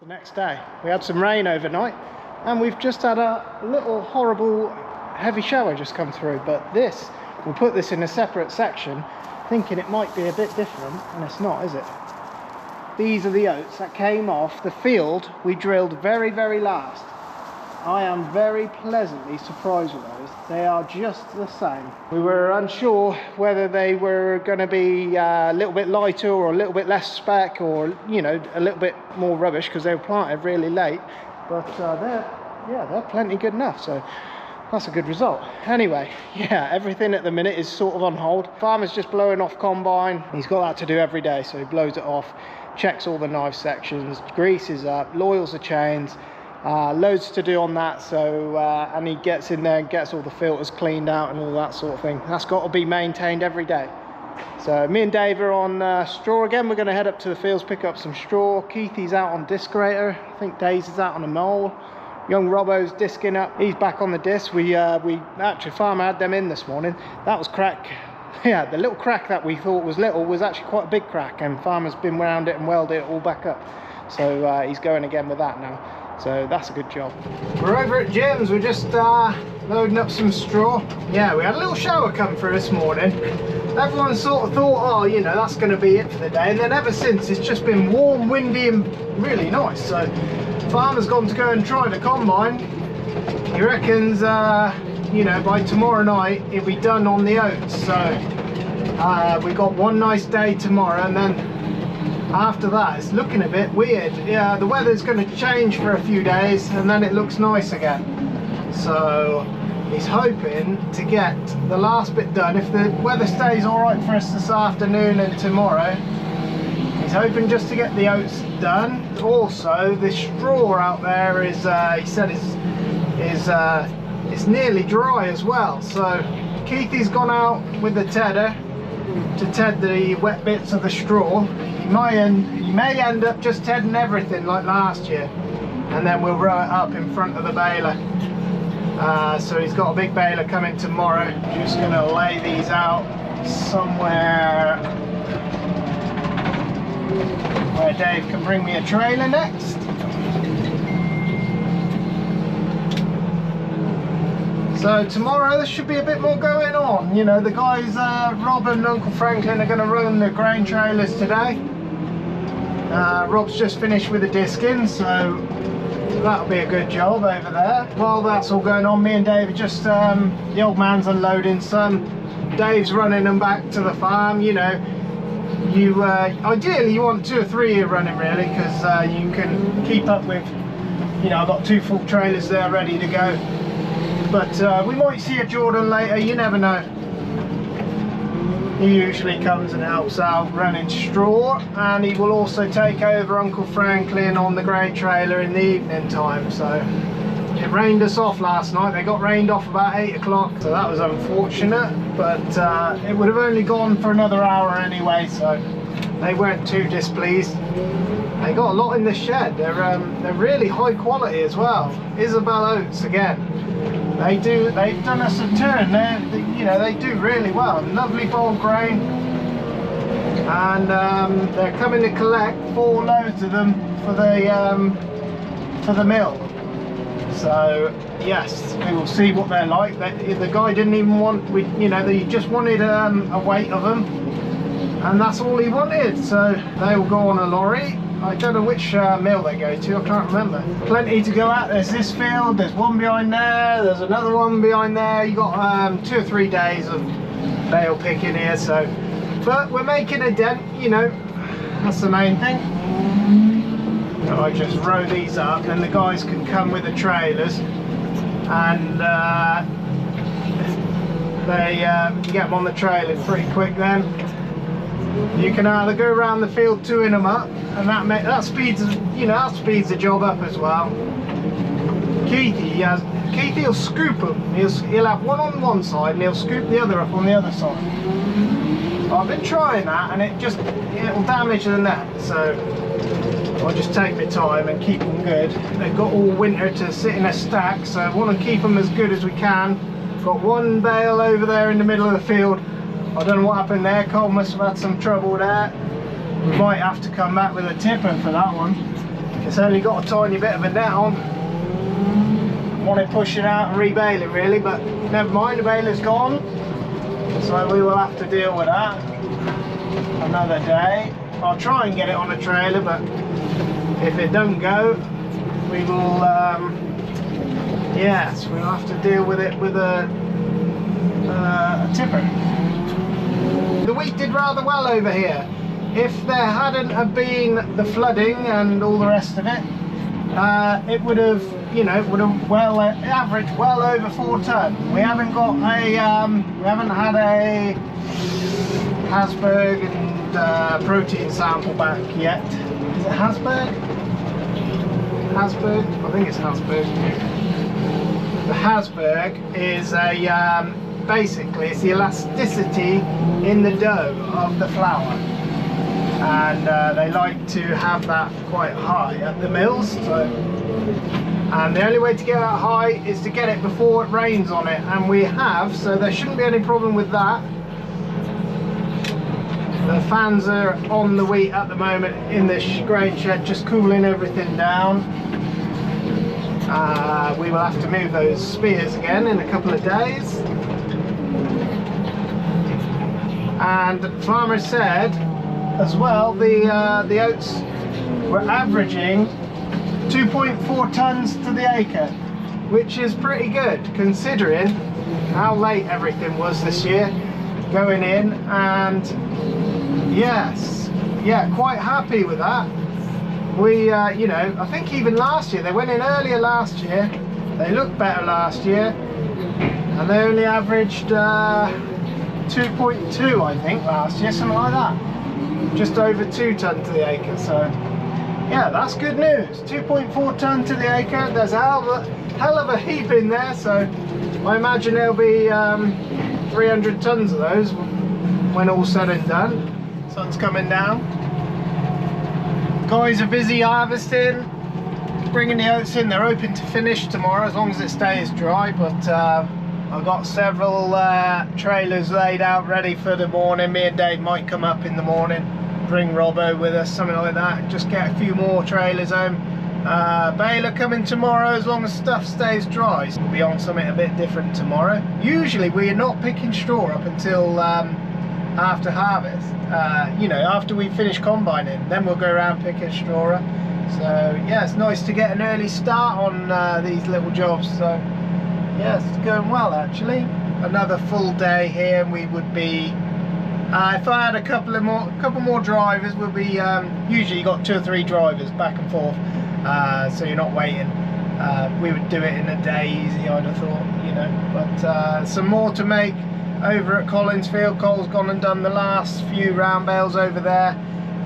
the next day. We had some rain overnight and we've just had a little horrible heavy shower just come through, but this, we'll put this in a separate section thinking it might be a bit different, and it's not, is it? These are the oats that came off the field we drilled very last. I am very pleasantly surprised with those. They are just the same. We were unsure whether they were going to be a little bit lighter or a little bit less spec, or you know, a little bit more rubbish because they were planted really late, but they're plenty good enough, so that's a good result. Anyway, yeah, everything at the minute is sort of on hold. Farmer's just blowing off combine. He's got that to do every day, so he blows it off, checks all the knife sections, greases up, oils the chains. Loads to do on that, so and he gets in there and gets all the filters cleaned out and all that sort of thing. That's got to be maintained every day. So me and Dave are on straw again. We're going to head up to the fields, pick up some straw. Keithy's out on discrator. I think Dave's is out on a mole. Young Robbo's disking up. He's back on the disc. We actually, farmer had them in this morning. That was crack. Yeah, the little crack that we thought was little was actually quite a big crack, and farmer's been round it and welded it all back up. So he's going again with that now. So that's a good job. We're over at Jim's. We're just loading up some straw. Yeah, we had a little shower come through this morning. Everyone sort of thought, oh, you know, that's going to be it for the day. And then ever since, it's just been warm, windy and really nice. So farmer's gone to go and try the combine. He reckons, you know, by tomorrow night, he'll be done on the oats. So we got one nice day tomorrow, and then after that it's looking a bit weird. Yeah, the weather's going to change for a few days and then it looks nice again, so he's hoping to get the last bit done. If the weather stays all right for us this afternoon and tomorrow, he's hoping just to get the oats done. Also, the straw out there is he said it's nearly dry as well, so Keithy's gone out with the tedder to ted the wet bits of the straw. He may end up just tedding everything like last year, and then we'll row it up in front of the baler. So he's got a big baler coming tomorrow. Just going to lay these out somewhere where Dave can bring me a trailer next. So tomorrow there should be a bit more going on. You know, the guys, Rob and Uncle Franklin, are going to run the grain trailers today. Rob's just finished with the disking, so that'll be a good job over there. While that's all going on, me and Dave are just, the old man's unloading some. Dave's running them back to the farm. You know, you ideally you want 2 or 3 here running really, because you can keep up with, you know, I've got 2 full trailers there ready to go. But we might see a Jordan later, you never know. He usually comes and helps out running straw, and he will also take over Uncle Franklin on the grain trailer in the evening time. So it rained us off last night. They got rained off about 8 o'clock, so that was unfortunate, but it would have only gone for another hour anyway, so they weren't too displeased. They got a lot in the shed. They're really high quality as well. Isabel oats again. They've done us a turn. You know, they do really well. Lovely bold grain, and they're coming to collect 4 loads of them for the mill. So yes, we will see what they're like. The guy didn't even want, you know, he just wanted a weight of them, and that's all he wanted. So they will go on a lorry. I don't know which mill they go to, I can't remember. Plenty to go at. There's this field, there's one behind there, there's another one behind there. You got 2 or 3 days of bale picking here, so. But we're making a dent, you know, that's the main thing. So I just row these up, and the guys can come with the trailers, and they get them on the trailer pretty quick then. You can either go around the field 2-ing them up, and that speeds, you know, that speeds the job up as well. Keithy will scoop them. He'll have one on one side and he'll scoop the other up on the other side. I've been trying that, and it'll damage the net, so I'll just take my time and keep them good. They've got all winter to sit in a stack, so I want to keep them as good as we can. Got one bale over there in the middle of the field. I don't know what happened there. Cole must have had some trouble there. We might have to come back with a tipper for that one. It's only got a tiny bit of a net on. Want it pushing out and rebaling really, but never mind, the baler's gone. So we will have to deal with that another day. I'll try and get it on a trailer, but if it don't go, we will, yes, we'll have to deal with it with a tipper. The wheat did rather well over here. If there hadn't have been the flooding and all the rest of it, it would have, you know, well averaged well over 4 ton. We haven't got a, we haven't had a Hasberg and protein sample back yet. Is it Hasberg? Hasberg? I think it's Hasberg. The Hasberg is a, basically it's the elasticity in the dough of the flour. And they like to have that quite high at the mills. So, and the only way to get that high is to get it before it rains on it, and we have, so there shouldn't be any problem with that. The fans are on the wheat at the moment in this grain shed, just cooling everything down. We will have to move those spears again in a couple of days. And the farmer said as well, the oats were averaging 2.4 tons to the acre, which is pretty good considering how late everything was this year going in. And yes, yeah, quite happy with that. We you know, I think even last year they went in earlier last year, they looked better last year, and they only averaged 2.2 I think last year, something like that. Just over 2 ton to the acre. So yeah, that's good news. 2.4 ton to the acre. There's a hell of a heap in there, so I imagine there'll be 300 tons of those when all said and done. Sun's coming down. Guys are busy harvesting, bringing the oats in. They're hoping to finish tomorrow as long as it stays dry, but I've got several trailers laid out ready for the morning. Me and Dave might come up in the morning, bring Robbo with us, something like that, just get a few more trailers home. Baler coming tomorrow as long as stuff stays dry. So we'll be on something a bit different tomorrow. Usually we are not picking straw up until after harvest. You know, after we finish combining, then we'll go around picking straw up. So yeah, it's nice to get an early start on these little jobs. So yes, it's going well actually. Another full day here, and we would be, if I had a couple more drivers, we'll be, usually you got 2 or 3 drivers back and forth, so you're not waiting. We would do it in a day easy, I'd have thought, you know. But some more to make over at Collinsfield. Cole's gone and done the last few round bales over there,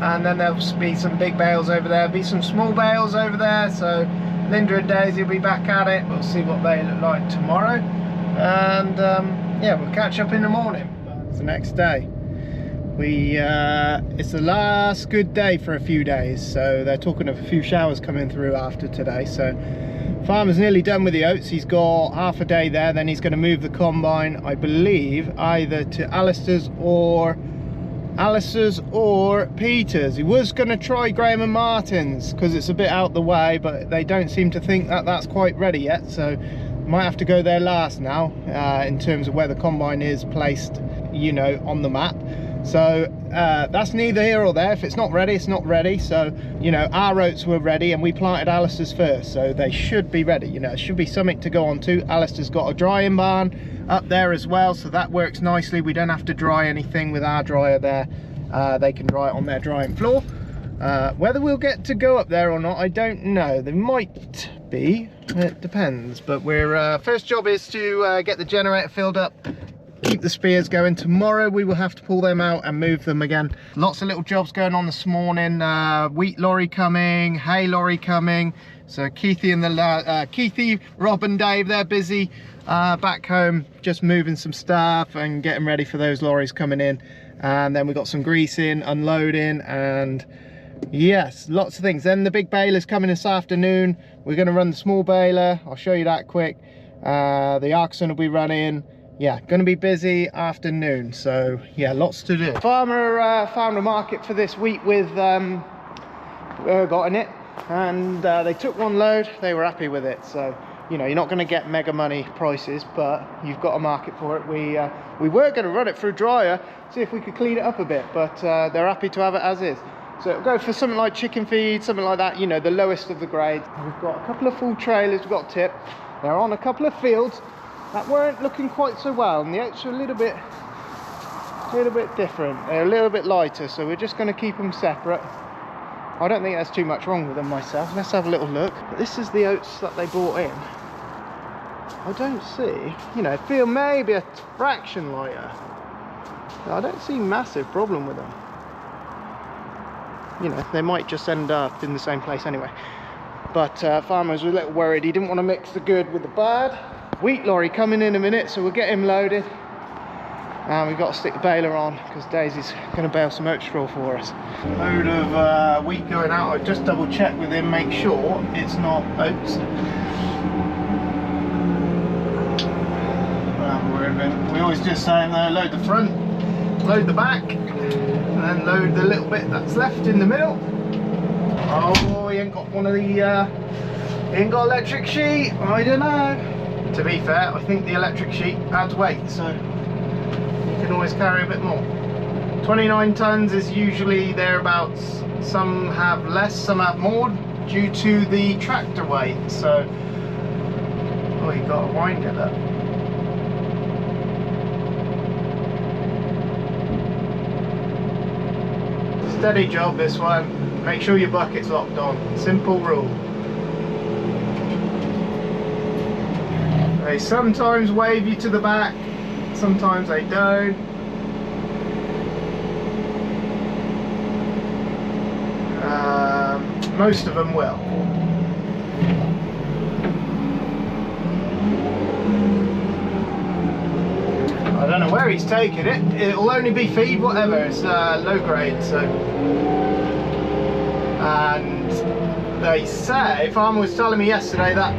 and then there'll be some big bales over there, be some small bales over there. So Linda and Daisy will be back at it. We'll see what they look like tomorrow, and yeah, we'll catch up in the morning. It's the next day. It's the last good day for a few days, so they're talking of a few showers coming through after today. So farmer's nearly done with the oats. He's got half a day there, then he's going to move the combine, I believe, either to Alistair's or Peter's. He was going to try Graham and Martin's because it's a bit out the way, but they don't seem to think that that's quite ready yet, so might have to go there last now, in terms of where the combine is placed, you know, on the map. So that's neither here or there. If it's not ready, it's not ready. So, you know, our oats were ready and we planted Alistair's first, so they should be ready. You know, it should be something to go on to. Alistair's got a drying barn up there as well, so that works nicely. We don't have to dry anything with our dryer there. They can dry it on their drying floor. Whether we'll get to go up there or not, I don't know. There might be, it depends. But we're first job is to get the generator filled up, keep the spears going. Tomorrow we will have to pull them out and move them again. Lots of little jobs going on this morning. Wheat lorry coming, hay lorry coming. So Keithy, Rob and Dave, they're busy back home just moving some stuff and getting ready for those lorries coming in. And then we've got some greasing, unloading, and yes, lots of things. Then the big baler's coming this afternoon. We're going to run the small baler. I'll show you that quick. The Arcusin will be running. Yeah, going to be busy afternoon. So yeah, lots to do. Farmer found a market for this wheat with got in it. and they took one load. They were happy with it. So you know, you're not going to get mega money prices, but you've got a market for it. We were going to run it through dryer, see if we could clean it up a bit, but they're happy to have it as is. So it'll go for something like chicken feed, something like that, you know, the lowest of the grades. We've got a couple of full trailers, we've got a tip. They're on a couple of fields that weren't looking quite so well, and the oats are a little bit different. They're a little bit lighter, so we're just going to keep them separate. I don't think there's too much wrong with them myself. Let's have a little look. But this is the oats that they brought in. I don't see, you know, feel maybe a fraction lighter. I don't see massive problem with them. You know, they might just end up in the same place anyway. But farmer was a little worried. He didn't want to mix the good with the bad. Wheat lorry coming in a minute, so we'll get him loaded. And we've got to stick the baler on because Daisy's going to bale some oat straw for us. Load of wheat going out. I just double check with him, make sure it's not oats. We always just say load the front, load the back, and then load the little bit that's left in the middle. Oh, he ain't got one of the, he ain't got electric sheet. I don't know. To be fair, I think the electric sheet adds weight, so you can always carry a bit more. 29 tons is usually thereabouts. Some have less, some have more due to the tractor weight. So, oh, you got to wind it up. Steady job this one. Make sure your bucket's locked on. Simple rule. They sometimes wave you to the back, sometimes they don't. Most of them will. I don't know where he's taking it. It'll only be feed, whatever. It's low grade, so. And they say, farmer was telling me yesterday that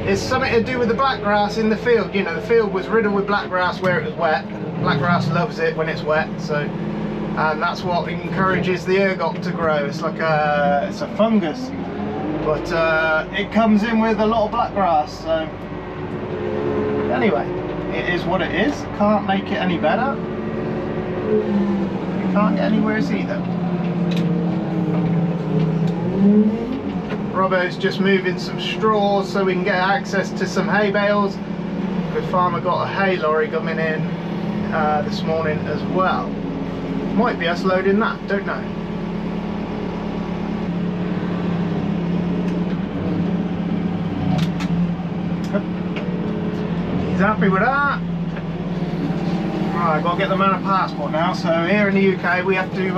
it's something to do with the black grass in the field. You know, the field was riddled with black grass where it was wet. Black grass loves it when it's wet, so, and that's what encourages the ergot to grow. It's like it's a fungus, but it comes in with a lot of black grass. So anyway, it is what it is. Can't make it any better. You can't get anywhere either. Robbo's just moving some straws so we can get access to some hay bales. The farmer got a hay lorry coming in this morning as well. Might be us loading that, don't know. He's happy with that. Right, got to get the man a passport now. So here in the UK we have to,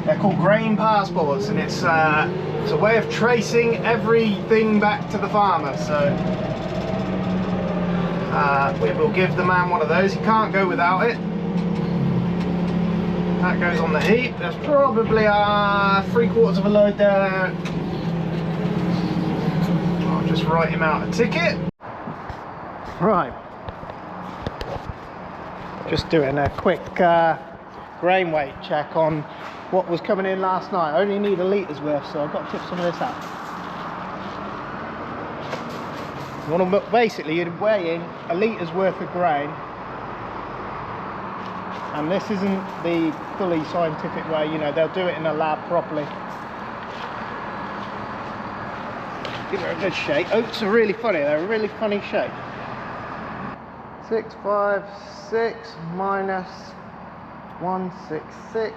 they're called grain passports, and it's a way of tracing everything back to the farmer. So we will give the man one of those. He can't go without it. That goes on the heap. There's probably 3/4 of a load there. I'll just write him out a ticket. Right. Just doing a quick grain weight check on what was coming in last night. I only need a litres worth, so I've got to tip some of this out. You want to, basically, you're weighing a litre's worth of grain, and this isn't the fully scientific way. You know, they'll do it in a lab properly. Give her a good shake. Oats are really funny. They're a really funny shape. 656 minus 166.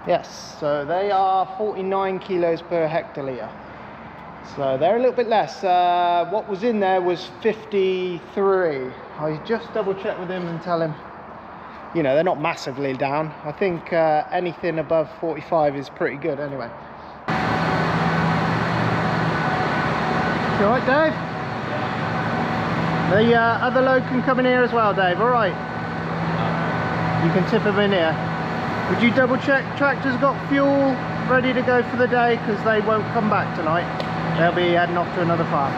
Yes, so they are 49 kilos per hectolitre. So they're a little bit less. What was in there was 53. I just double check with him and tell him, you know, they're not massively down. I think anything above 45 is pretty good anyway. You alright, Dave? The other load can come in here as well, Dave, alright? You can tip them in here. Would you double check tractor's got fuel ready to go for the day, because they won't come back tonight. They'll be heading off to another farm.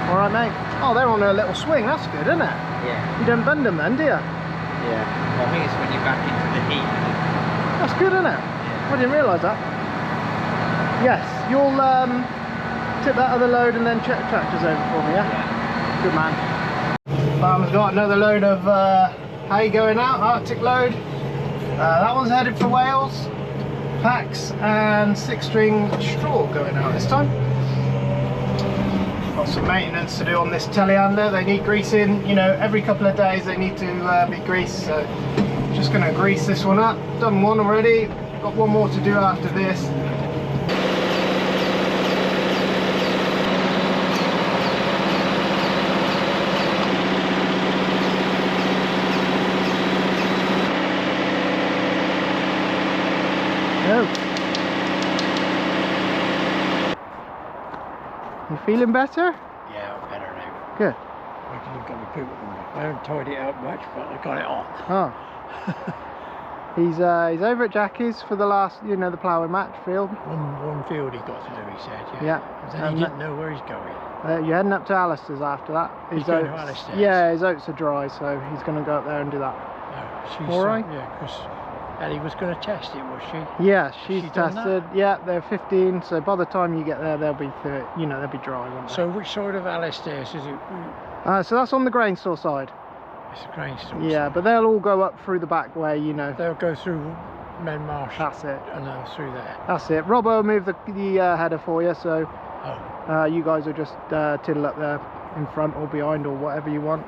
Alright, mate? Oh, they're on a little swing. That's good, isn't it? Yeah. You don't bend them then, do you? Yeah. Well, I think it's when you're back into the heat. That's good, isn't it? Yeah. I didn't realise that. Yes, you'll tip that other load and then check the tractors over for me, yeah? Good man. Farmer's got another load of hay going out, Arctic load. That one's headed for Wales. Packs and 6-string straw going out this time. Got some maintenance to do on this telehandler. They need greasing, you know, every couple of days they need to be greased, so just going to grease this one up. Done one already, got one more to do after this. You feeling better? Yeah, I'm better now. Good. I can look at my poop. I haven't tied it out much, but I got it off. Oh. He's over at Jackie's for the last, you know, the ploughing match field. One field he got to do, he said. Yeah. Yeah. Then he didn't know where he's going. You're heading up to Alistair's after that. He's going to Alistair's? Yeah, his oats are dry, so he's going to go up there and do that. Oh, she's, all right? Yeah, because Ellie was going to test it, was she? Yeah, she's tested. Yeah, they're 15, so by the time you get there, they'll be, you know, they'll be dry, won't they? So which side of Alistair's is it? So that's on the grain store side. It's a grain store. Yeah, but they'll all go up through the back way, you know. They'll go through Menmarsh. That's it. And through there. That's it. Robbo will move the header for you, so you guys will just tiddle up there in front or behind or whatever you want.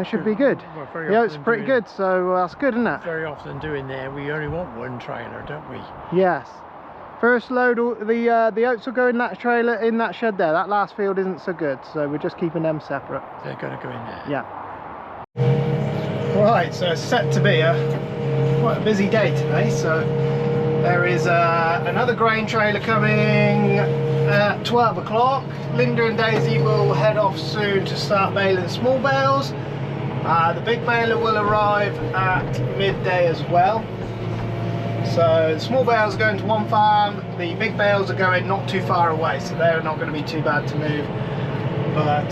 Should be good. Well, the oats are pretty good, so that's good, isn't it? Very often doing there, we only want one trailer, don't we? Yes. First load, the oats will go in that trailer, in that shed there. That last field isn't so good, so we're just keeping them separate. They're going to go in there. Yeah. Right, so it's set to be quite a busy day today. So there is another grain trailer coming at 12 o'clock. Linda and Daisy will head off soon to start baling small bales. The big baler will arrive at midday as well. So the small bales are going to one farm, the big bales are going not too far away, so they're not going to be too bad to move. But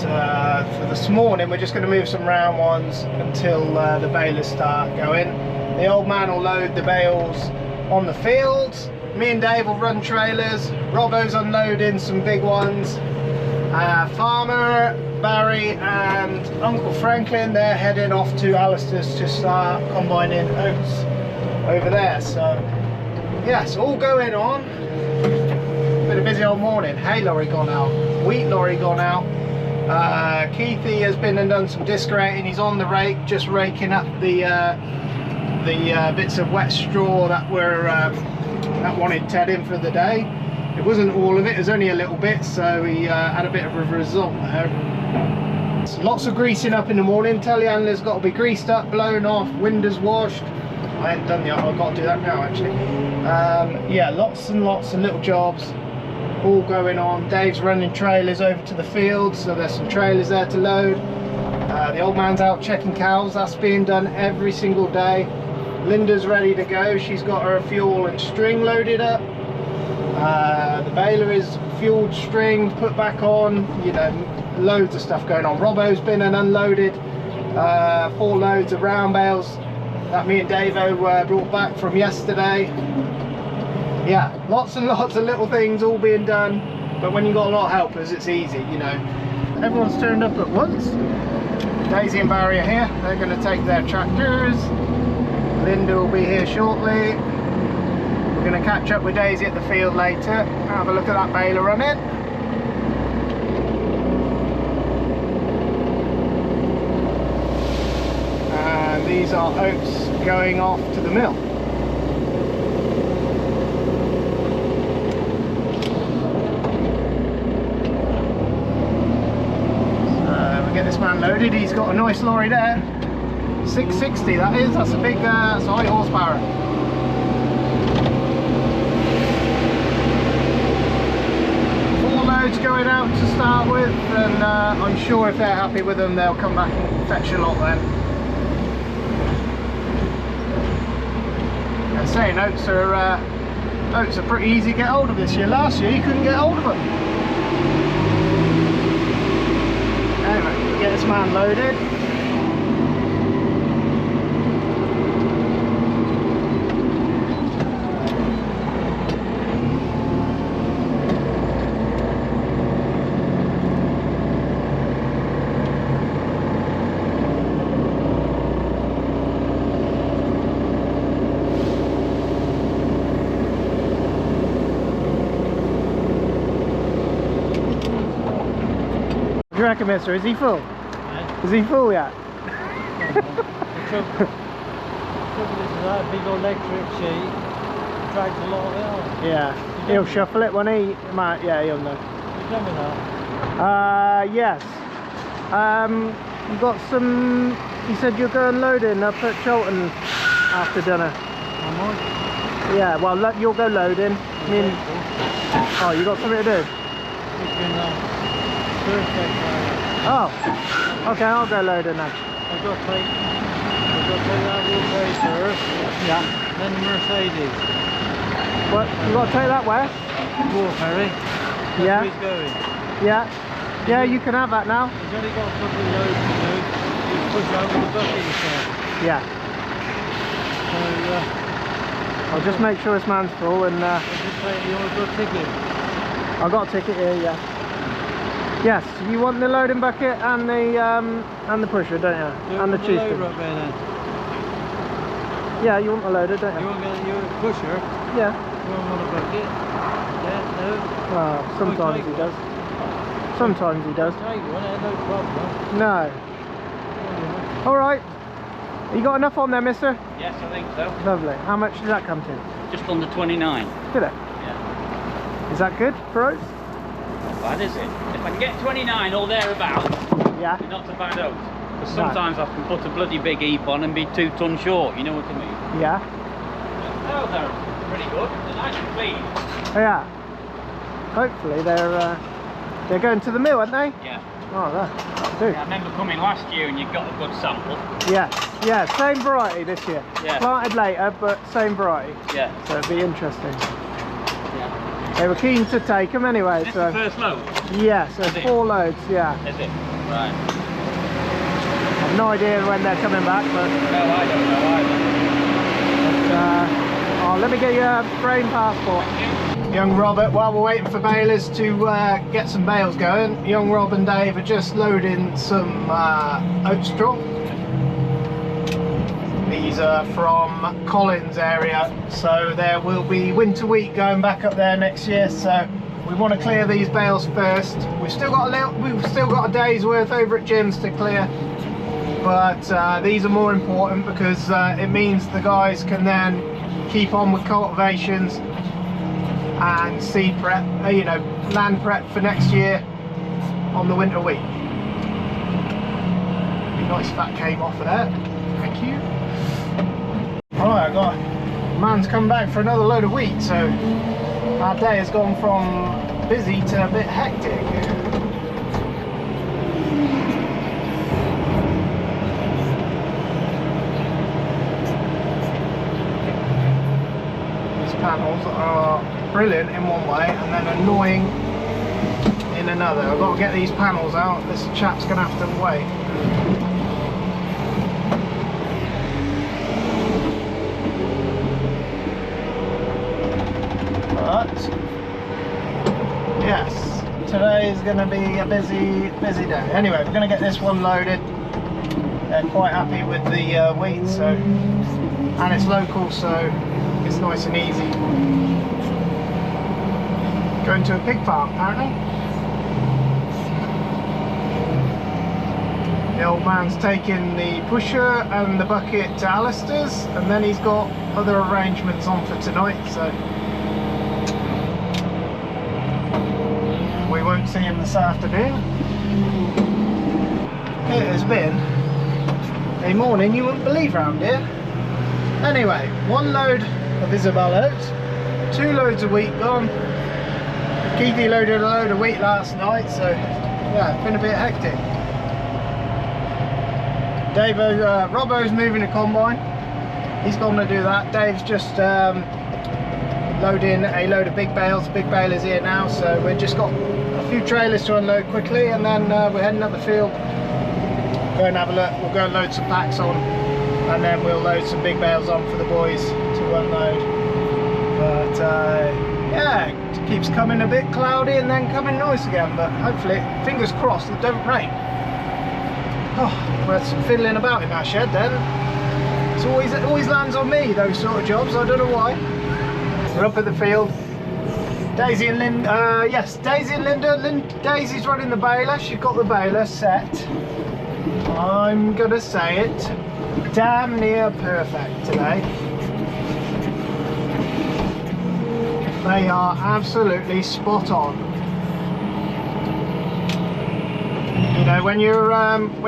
for this morning we're just going to move some round ones until the balers start going. The old man will load the bales on the fields, me and Dave will run trailers, Robbo's unloading some big ones. Farmer, Barry and Uncle Franklin, they're heading off to Alistair's to start combining oats over there. So yes, all going on. Been a busy old morning. Hay lorry gone out, wheat lorry gone out. Keithy has been and done some disc raking. He's on the rake, just raking up the bits of wet straw that were that wanted Ted in for the day. It wasn't all of it, it was only a little bit, so he had a bit of a result there. So lots of greasing up in the morning. Telehandler's got to be greased up, blown off, windows washed. I ain't done yet, I've got to do that now actually. Yeah, lots and lots of little jobs all going on. Dave's running trailers over to the field, so there's some trailers there to load. The old man's out checking cows, that's being done every single day. Linda's ready to go, she's got her fuel and string loaded up. The baler is fueled, stringed, put back on, you know, loads of stuff going on. Robbo's been and unloaded 4 loads of round bales that me and Davo brought back from yesterday. Yeah, lots and lots of little things all being done, but when you've got a lot of helpers it's easy, you know. Everyone's turned up at once. Daisy and Barry are here, they're going to take their tractors. Linda will be here shortly. We're going to catch up with Daisy at the field later, have a look at that baler running. And these are oats going off to the mill. So we get this man loaded, he's got a nice lorry there. 660 that is, that's a big, that's a high horsepower. Going out to start with, and I'm sure if they're happy with them they'll come back and fetch a lot then. I'm saying oats are pretty easy to get hold of this year. Last year you couldn't get hold of them. Anyway, we get this man loaded. You reckon, mister? Is he full? Yeah. Is he full yet? The trouble is that big electric sheet drags a lot of it on. Yeah. He'll shuffle it when he might. Yeah, he'll know. You done with that? Yes. You got some. You said you're going loading up at Cholton after dinner. Am I? Yeah. Well, you'll go loading. I mean, oh, you got something to do. We can perfect. Oh. Okay, I'll go loading then. I've got to take that wheelbarrow first. Yeah. Then the Mercedes. What? You got to take that where? Wharf, Harry. That's Yeah. where he's going. Yeah. Yeah, you can have that now. He's only got a couple of loads to do. You push out with the bucket, he said. Yeah. So, I'll just make sure this man's full and I'll just say you want a good ticket. I've got a ticket here, yeah. Yes, you want the loading bucket and the pusher, don't you? Do And the you cheese want the bin. loader up there then? Yeah, you want the loader, don't You you? want the pusher? Yeah. You want a bucket? Yeah, no. Well, sometimes take he one. does. Sometimes he does. Take one, no problem. No. Alright. You got enough on there, mister? Yes, I think so. Lovely. How much does that come to? Just under 29. Did it? Yeah. Is that good for oats? Not bad, is it? If I can get 29 or thereabouts, Yeah. not a bad oats. Because No. sometimes I can put a bloody big heap on and be 2 ton short, you know what I mean? Yeah. Oh, they're pretty good. They're nice and clean. Yeah. Hopefully they're going to the mill, aren't they? Yeah. Oh, that'll do. I remember coming last year and you got a good sample. Yeah. Yeah, same variety this year. Yeah. Planted later, but same variety. Yeah. So it'd be interesting. Yeah. They were keen to take them anyway, Is this so the first load? yeah, so Is it? 4 loads, yeah. Is it? Right. I've no idea when they're coming back, but No, I don't know either. oh, let me get your brain passport. Young Robert, while we're waiting for balers to get some bales going, young Rob and Dave are just loading some oat straw. These are from Collins area, so there will be winter wheat going back up there next year. So we want to clear these bales first. We've still got a day's worth over at Jim's to clear, but these are more important because it means the guys can then keep on with cultivations and seed prep, you know, land prep for next year on the winter wheat. Nice fat came off of that. Thank you. Alright, I got man's come back for another load of wheat, so our day has gone from busy to a bit hectic. These panels are brilliant in one way and then annoying in another. I've got to get these panels out. This chap's going to have to wait. But yes, today is going to be a busy day. Anyway, we're going to get this one loaded. They're quite happy with the wheat, so, and it's local, so it's nice and easy. Going to a pig farm apparently. The old man's taking the pusher and the bucket to Alistair's, and then he's got other arrangements on for tonight, so we won't see him this afternoon. It has been a morning you wouldn't believe round here. Anyway, 1 load of Isabel oats, 2 loads of wheat gone. Keithy loaded a load of wheat last night, so yeah, it's been a bit hectic. Robbo's moving a combine. He's gone to do that. Dave's just loading a load of big bales. Big bale is here now, so we've just got a few trailers to unload quickly, and then we're heading up the field. Go and have a look. We'll go and load some packs on, and then we'll load some big bales on for the boys to unload. But yeah, it keeps coming a bit cloudy and then coming nice again, but hopefully, fingers crossed, it don't rain. Oh, we're fiddling about in that shed then. It always lands on me, those sort of jobs, I don't know why. We're up at the field. Daisy and Linda, yes, Daisy and Linda. Daisy's running the baler. She's got the baler set. I'm gonna say it, damn near perfect today. They are absolutely spot on. You know, when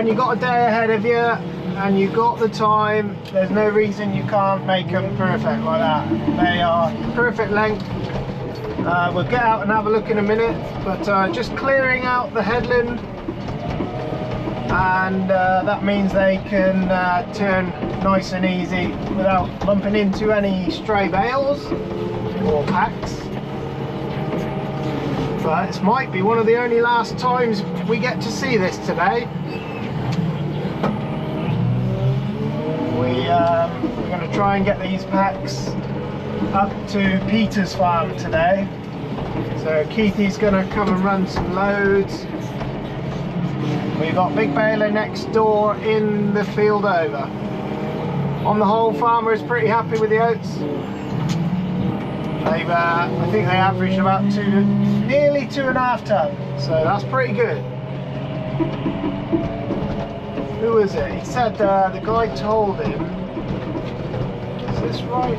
you got a day ahead of you and you got the time, there's no reason you can't make them perfect like that. They are perfect length. We'll get out and have a look in a minute, but just clearing out the headland, and that means they can turn nice and easy without bumping into any stray bales or packs. But this might be one of the only last times we get to see this today. We're going to try and get these packs up to Peter's farm today. So Keithy's going to come and run some loads. We've got Big Baler next door in the field over. On the whole, farmer is pretty happy with the oats. They've, I think they average about nearly 2.5 tons, so that's pretty good. Who was it? He said the guy told him, is this right?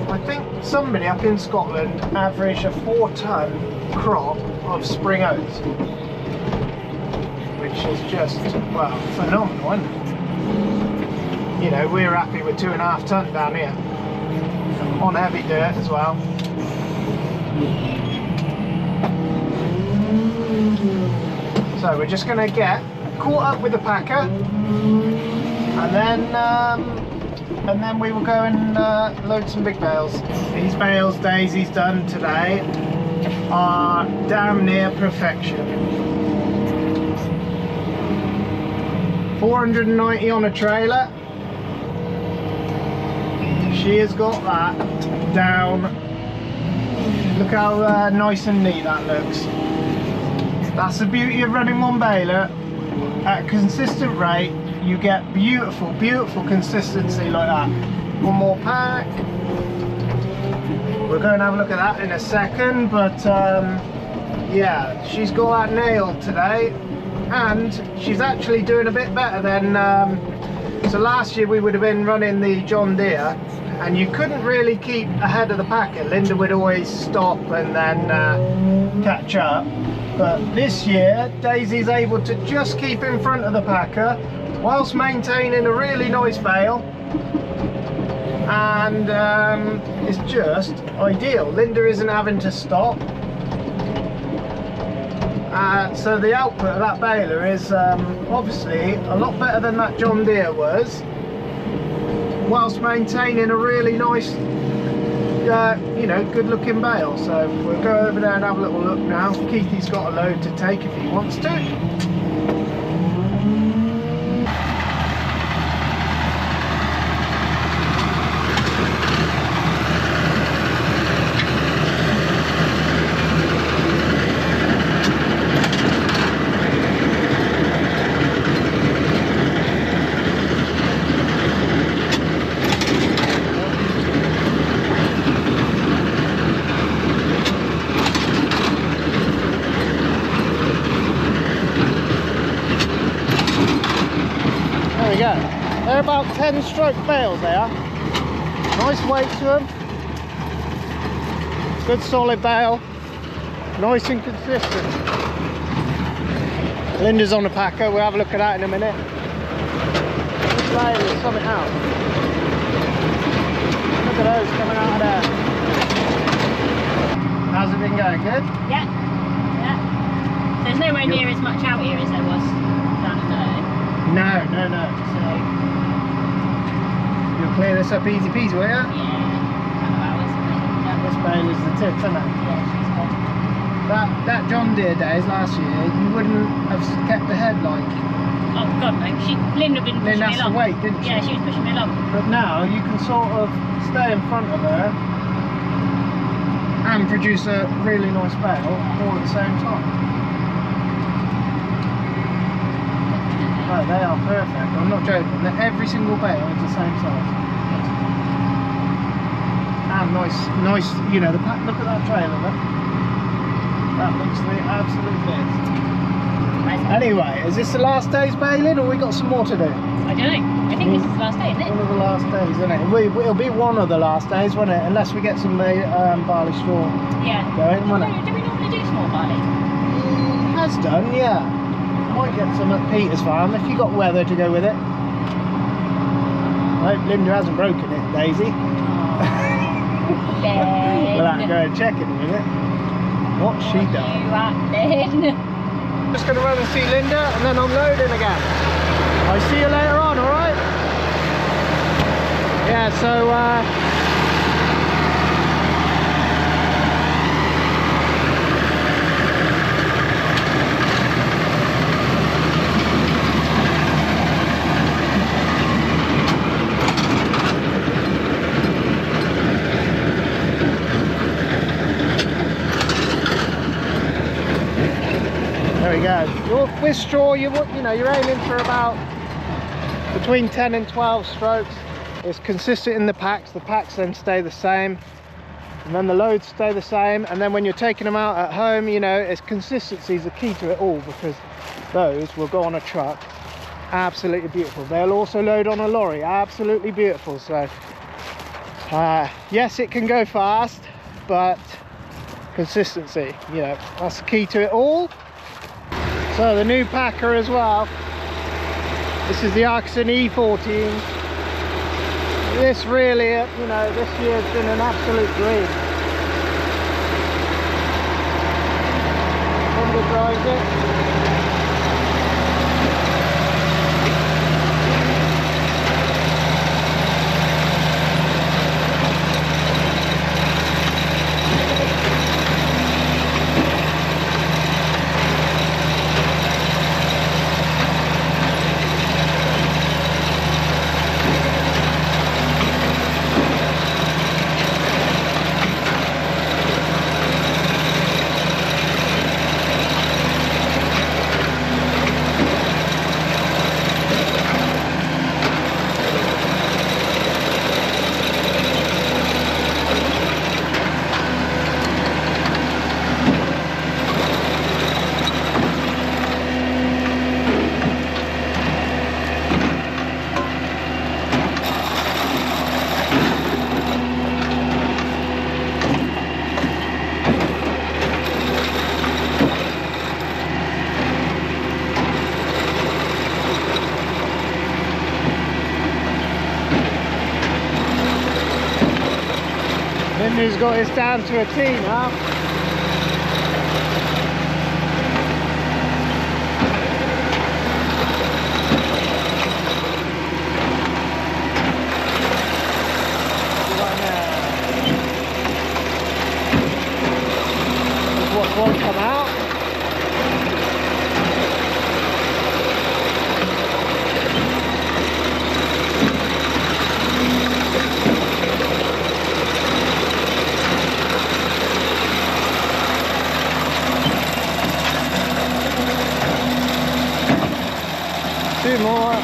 I think somebody up in Scotland averaged a 4-ton crop of spring oats, which is just, well, phenomenal, isn't it? You know, we're happy with 2.5 ton down here, on heavy dirt as well. So we're just going to get caught up with the packer, and then we will go and load some big bales. These bales Daisy's done today are damn near perfection. 490 on a trailer. She has got that down. Look how nice and neat that looks. That's the beauty of running one baler. At a consistent rate, you get beautiful, beautiful consistency like that. One more pack. We're going to have a look at that in a second, but yeah, she's got that nailed today, and she's actually doing a bit better than. So last year we would have been running the John Deere, and you couldn't really keep ahead of the packer. Linda would always stop and then catch up. But this year, Daisy's able to just keep in front of the packer whilst maintaining a really nice bale, and it's just ideal. Linda isn't having to stop, so the output of that baler is obviously a lot better than that John Deere was, whilst maintaining a really nice, you know, good looking bale. So we'll go over there and have a little look now. Keithy's got a load to take if he wants to. They're about 10 stroke bales they are. Nice weight to them. Good solid bale. Nice and consistent. Linda's on the packer, we'll have a look at that in a minute. This bale is something out. Look at those coming out of there. How's it been going? Good? Yeah. Yeah. There's nowhere near as much out here as there was down in there. No. So you'll clear this up easy peasy, will you? Yeah. Couple of hours. Yeah. This bale is the tip, isn't it? Yeah, she's good. That John Deere days last year, you wouldn't have kept ahead like. Oh God, no. Linda had been pushing Linda me has to along. wait, didn't she? Yeah, she was pushing me along. But now you can sort of stay in front of her and produce a really nice bale all at the same time. Right, they are perfect. I'm not joking. Every single bale is the same size. and nice, you know, the pack. Look at that trailer, look. That looks the absolute best. Anyway, is this the last day's baling, or we got some more to do? I don't know. I think this is the last day, isn't it? One of the last days, isn't it? It'll be one of the last days, won't it? Unless we get some barley straw Yeah. going, won't it? Do we normally do small barley? It has done, yeah. Might get some at Peter's farm if you got weather to go with it. I hope Linda hasn't broken it, Daisy. We'll have to go and check in a minute. What's she done? You at Lynn? Just going to run and see Linda and then I'm loading again. I'll see you later on, alright? Yeah, so there we go. With straw, you know, you're aiming for about between 10 and 12 strokes. It's consistent in the packs then stay the same, and then the loads stay the same, and then when you're taking them out at home, you know, it's consistency is the key to it all, because those will go on a truck, absolutely beautiful. They'll also load on a lorry, absolutely beautiful. So yes, it can go fast, but consistency, you know, that's the key to it all. So the new packer as well, this is the Arcusin E14. This really, you know, this year's been an absolute dream. Linda drives it. Linda's got his down to a T now. What won't come out. Two more.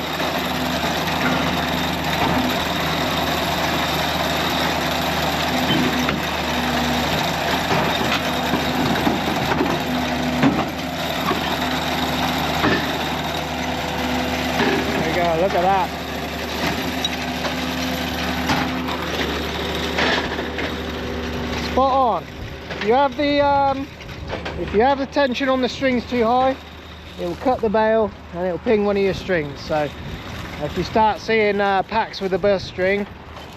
Look at that. Spot on. If you have the tension on the strings too high, it will cut the bale and it will ping one of your strings. So if you start seeing packs with a burst string,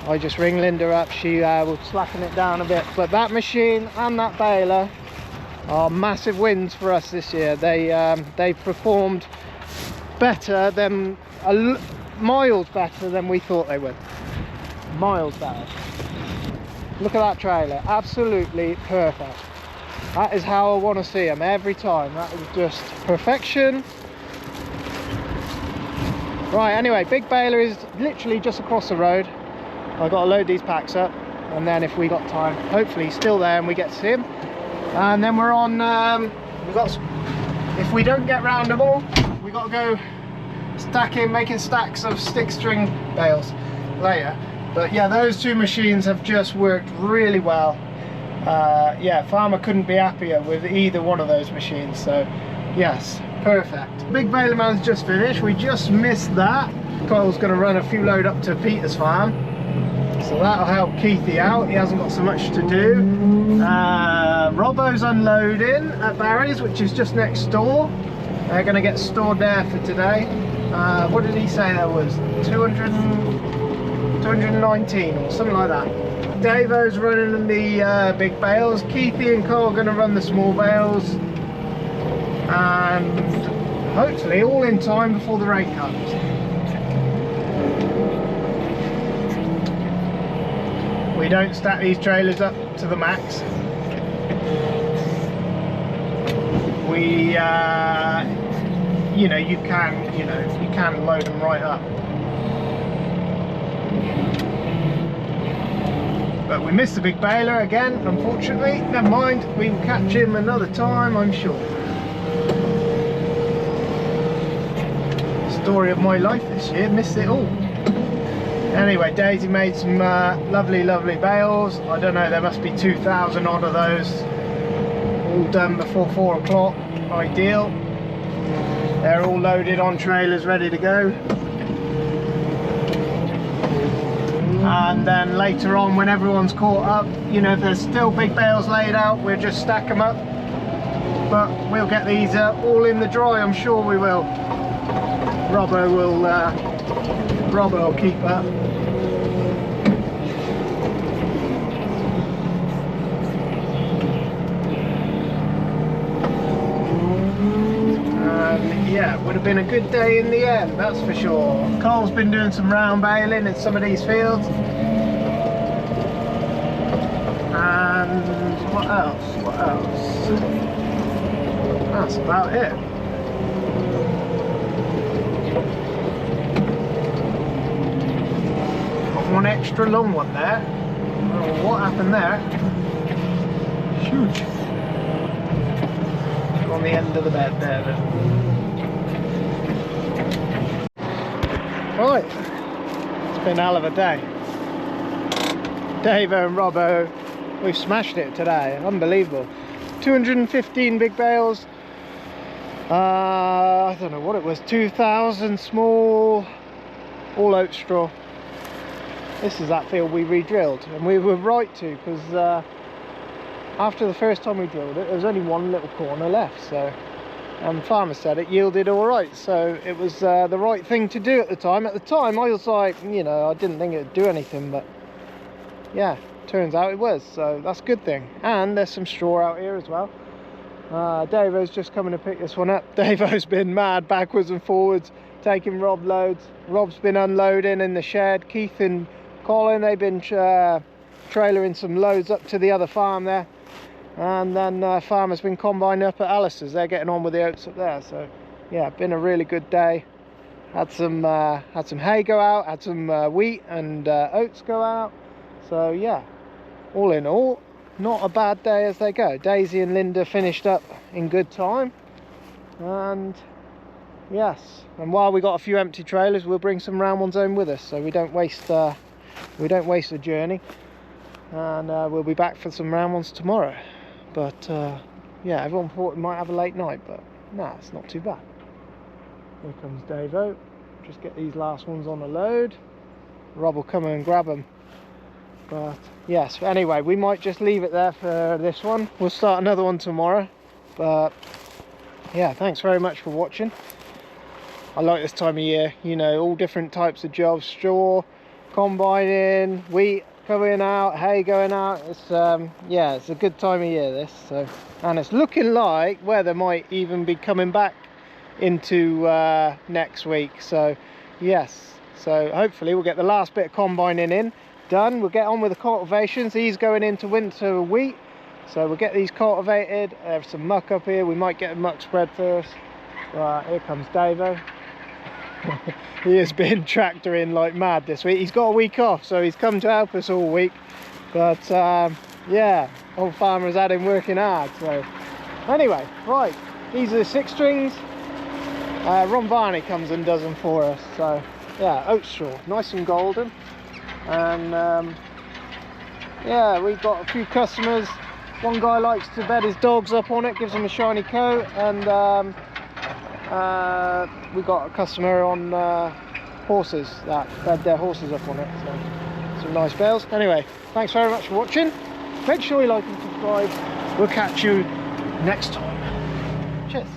I just ring Linda up, she will slacken it down a bit. But that machine and that baler are massive wins for us this year. They've performed better than miles better than we thought they would. Miles better. Look at that trailer, absolutely perfect. That is how I want to see them every time. That is just perfection. Right, anyway, big baler is literally just across the road. I've got to load these packs up, and then if we got time, hopefully he's still there and we get to see him. And then we're on, if we don't get round them all, we got to go making stacks of stick string bales later. But yeah, those two machines have just worked really well. Yeah, farmer couldn't be happier with either one of those machines. So yes, perfect. Big baler man's just finished. We just missed that. Cole's going to run a few load up to Peter's farm, so that'll help Keithy out. He hasn't got so much to do. Robbo's unloading at Barry's, which is just next door. They're going to get stored there for today. What did he say there was? 219 or something like that. Davo's running the big bales. Keithy and Cole are going to run the small bales. And hopefully all in time before the rain comes. We don't stack these trailers up to the max. We, you know, you can load them right up. But we missed the big baler again, unfortunately. Never mind, we will catch him another time, I'm sure. Story of my life this year, missed it all. Anyway, Daisy made some lovely bales. I don't know, there must be 2,000 odd of those. All done before 4 o'clock, ideal. They're all loaded on trailers, ready to go. And then later on, when everyone's caught up, you know, if there's still big bales laid out, we'll just stack them up. But we'll get these all in the dry, I'm sure we will. Robbo will keep up. Yeah, it would have been a good day in the end, that's for sure. Cole's been doing some round baling in some of these fields. And what else? What else? That's about it. Got one extra long one there. I don't know what happened there. Huge. On the end of the bed there then. Right, it's been a hell of a day. Davo and Robbo, we've smashed it today, unbelievable. 215 big bales, I don't know what it was, 2,000 small, all oat straw. This is that field we re-drilled, and we were right to, because after the first time we drilled it, there was only one little corner left, so farmer said it yielded all right, so it was the right thing to do at the time. At the time I was like, you know, I didn't think it would do anything, but yeah, turns out it was, so that's a good thing. And there's some straw out here as well. Davo's just coming to pick this one up. Davo's been mad backwards and forwards taking Rob loads. Rob's been unloading in the shed. Keith and Colin, they've been trailering some loads up to the other farm there. And then farmer's been combining up at Alice's. They're getting on with the oats up there. So yeah, been a really good day. Had some hay go out, had some wheat and oats go out. So yeah, all in all, not a bad day as they go. Daisy and Linda finished up in good time. And yes, and while we got a few empty trailers, we'll bring some round ones home with us, so we don't waste the journey. And we'll be back for some round ones tomorrow. But yeah, everyone thought we might have a late night, but nah, it's not too bad. Here comes Davo. Just get these last ones on the load. Rob will come and grab them. But yes, anyway, we might just leave it there for this one. We'll start another one tomorrow. But yeah, thanks very much for watching. I like this time of year, you know, all different types of jobs, straw, combining, wheat coming out, hay going out. It's yeah, it's a good time of year this. So, and it's looking like weather might even be coming back into next week. So yes, so hopefully we'll get the last bit of combining in done. We'll get on with the cultivations. He's going into winter wheat, so we'll get these cultivated. There's some muck up here, we might get a muck spread first. Right, here comes Davo. He has been tractoring like mad this week. He's got a week off, so he's come to help us all week. But yeah, old farmer's had him working hard. So anyway, right, these are the 6 strings. Ron Varney comes and does them for us. So yeah, oat straw, nice and golden. And yeah, we've got a few customers. One guy likes to bed his dogs up on it, gives them a shiny coat, and we got a customer on horses that bed their horses up on it. So some nice bales. Anyway, thanks very much for watching. Make sure you like and subscribe. We'll catch you next time. Cheers.